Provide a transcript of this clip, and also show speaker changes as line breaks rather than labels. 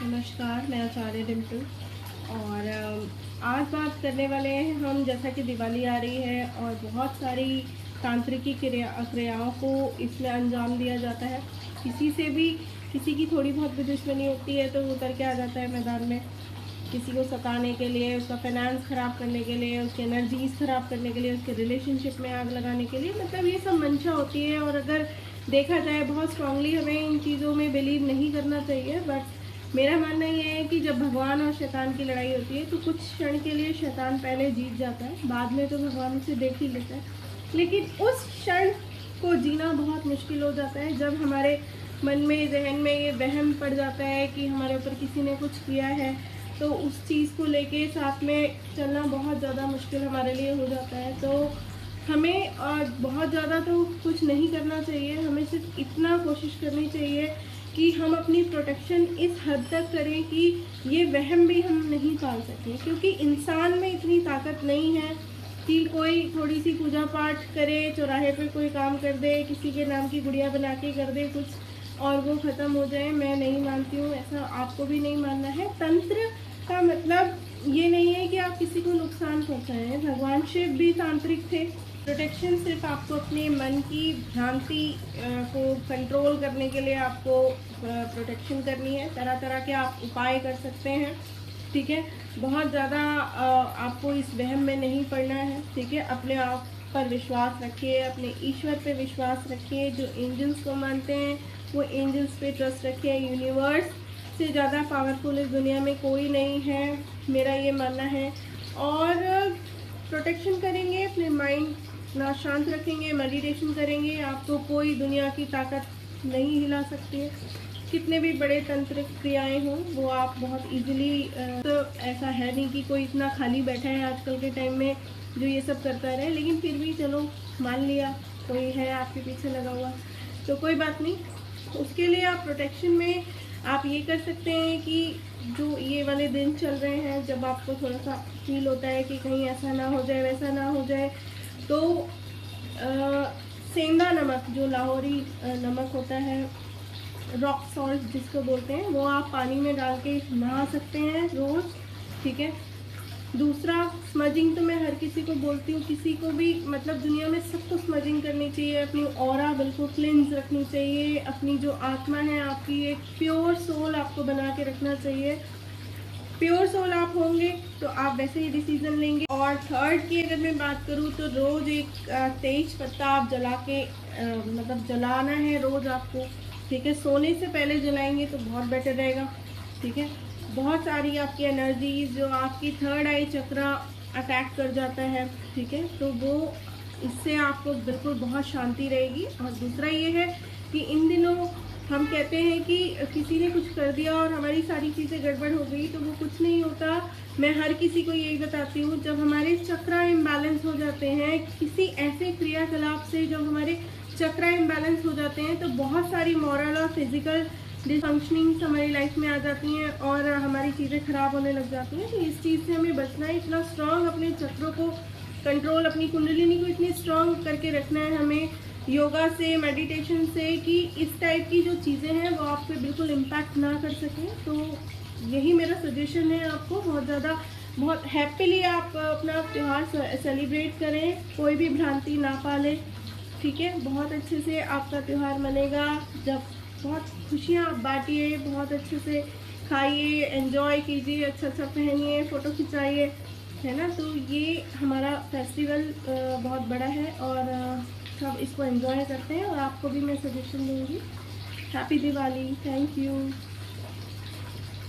नमस्कार, मैं आचार्य डिम्पल और आज बात करने वाले हैं हम, जैसा कि दिवाली आ रही है और बहुत सारी तांत्रिकी क्रियाओं को इसमें अंजाम दिया जाता है। किसी से भी किसी की थोड़ी बहुत भी दुश्मनी होती है तो वो उतर के आ जाता है मैदान में, किसी को सताने के लिए, उसका फाइनेंस ख़राब करने के लिए, उसकी एनर्जीज़ ख़राब करने के लिए, उसके रिलेशनशिप में आग लगाने के लिए। मतलब ये सब मंशा होती है और अगर देखा जाए बहुत स्ट्रांगली हमें इन चीज़ों में बिलीव नहीं करना चाहिए। बट मेरा मानना ये है कि जब भगवान और शैतान की लड़ाई होती है तो कुछ क्षण के लिए शैतान पहले जीत जाता है, बाद में तो भगवान उसे देख ही लेता है। लेकिन उस क्षण को जीना बहुत मुश्किल हो जाता है जब हमारे मन में, जहन में ये वहम पड़ जाता है कि हमारे ऊपर किसी ने कुछ किया है, तो उस चीज़ को लेके साथ में चलना बहुत ज़्यादा मुश्किल हमारे लिए हो जाता है। तो हमें बहुत ज़्यादा तो कुछ नहीं करना चाहिए, हमें सिर्फ इतना कोशिश करनी चाहिए कि हम अपनी प्रोटेक्शन इस हद तक करें कि ये वहम भी हम नहीं पाल सकें, क्योंकि इंसान में इतनी ताकत नहीं है कि कोई थोड़ी सी पूजा पाठ करे, चौराहे पे कोई काम कर दे, किसी के नाम की गुड़िया बना के कर दे कुछ और वो ख़त्म हो जाए। मैं नहीं मानती हूँ, ऐसा आपको भी नहीं मानना है। तंत्र का मतलब ये नहीं है कि आप किसी को नुकसान पहुँचाएं। भगवान शिव भी तांत्रिक थे। प्रोटेक्शन सिर्फ आपको अपने मन की भ्रांति को कंट्रोल करने के लिए आपको प्रोटेक्शन करनी है। तरह तरह के आप उपाय कर सकते हैं, ठीक है। बहुत ज़्यादा आपको इस वहम में नहीं पड़ना है, ठीक है। अपने आप पर विश्वास रखिए, अपने ईश्वर पे विश्वास रखिए। जो एंजल्स को मानते हैं वो एंजल्स पे ट्रस्ट रखिए। यूनिवर्स से ज़्यादा पावरफुल इस दुनिया में कोई नहीं है, मेरा ये मानना है। और प्रोटेक्शन करेंगे, अपने माइंड ना शांत रखेंगे, मेडिटेशन करेंगे, आपको कोई दुनिया की ताकत नहीं हिला सकती है। कितने भी बड़े तंत्रिक क्रियाएं हों वो आप बहुत इजीली, तो ऐसा है नहीं कि कोई इतना खाली बैठा है आजकल के टाइम में जो ये सब करता रहे। लेकिन फिर भी चलो मान लिया कोई है आपके पीछे लगा हुआ, तो कोई बात नहीं। उसके लिए आप प्रोटेक्शन में आप ये कर सकते हैं कि जो ये वाले दिन चल रहे हैं, जब आपको थोड़ा सा फील होता है कि कहीं ऐसा ना हो जाए, वैसा ना हो जाए, तो सेंधा नमक, जो लाहौरी नमक होता है, रॉक सॉल्ट जिसको बोलते हैं, वो आप पानी में डाल के नहा सकते हैं रोज़, ठीक है। दूसरा, स्मजिंग तो मैं हर किसी को बोलती हूँ, किसी को भी, मतलब दुनिया में सबको स्मजिंग करनी चाहिए। अपनी ऑरा बिल्कुल क्लिन्स रखनी चाहिए। अपनी जो आत्मा है आपकी, एक प्योर सोल आपको बना के रखना चाहिए। प्योर सोल आप होंगे तो आप वैसे ही डिसीजन लेंगे। और थर्ड की अगर मैं बात करूँ तो रोज़ एक तेज पत्ता आप जला के, मतलब जलाना है रोज़ आपको, ठीक है। सोने से पहले जलाएंगे तो बहुत बेटर रहेगा, ठीक है। बहुत सारी आपकी एनर्जीज जो आपकी थर्ड आई चक्रा अटैक कर जाता है, ठीक है, तो वो इससे आपको बिल्कुल बहुत शांति रहेगी। और दूसरा ये है कि इन दिनों हम कहते हैं कि किसी ने कुछ कर दिया और हमारी सारी चीज़ें गड़बड़ हो गई, तो वो कुछ नहीं होता। मैं हर किसी को यही बताती हूँ, जब हमारे चक्रा इम्बैलेंस हो जाते हैं किसी ऐसे क्रियाकलाप से, जब हमारे चक्रा इम्बैलेंस हो जाते हैं, तो बहुत सारी मॉरल और फिजिकल डिसफंक्शनिंग्स हमारी लाइफ में आ जाती हैं और हमारी चीज़ें ख़राब होने लग जाती हैं। तो इस चीज़ से हमें बचना है। इतना स्ट्रॉन्ग अपने चक्रों को कंट्रोल, अपनी कुंडलिनी को इतनी स्ट्रॉन्ग करके रखना है हमें योगा से, मेडिटेशन से, कि इस टाइप की जो चीज़ें हैं वो आप पे बिल्कुल इम्पैक्ट ना कर सकें। तो यही मेरा सजेशन है आपको। बहुत ज़्यादा, बहुत हैप्पीली आप अपना त्यौहार सेलिब्रेट करें, कोई भी भ्रांति ना पालें, ठीक है। बहुत अच्छे से आपका त्यौहार मनेगा जब बहुत खुशियाँ आप बांटिए, बहुत अच्छे से खाइए, एंजॉय कीजिए, अच्छा अच्छा पहनिए, फ़ोटो खिंचाइए, है ना। तो ये हमारा फेस्टिवल बहुत बड़ा है और सब इसको एंजॉय करते हैं और आपको भी मैं सजेशन दूँगी। Happy Diwali, thank you.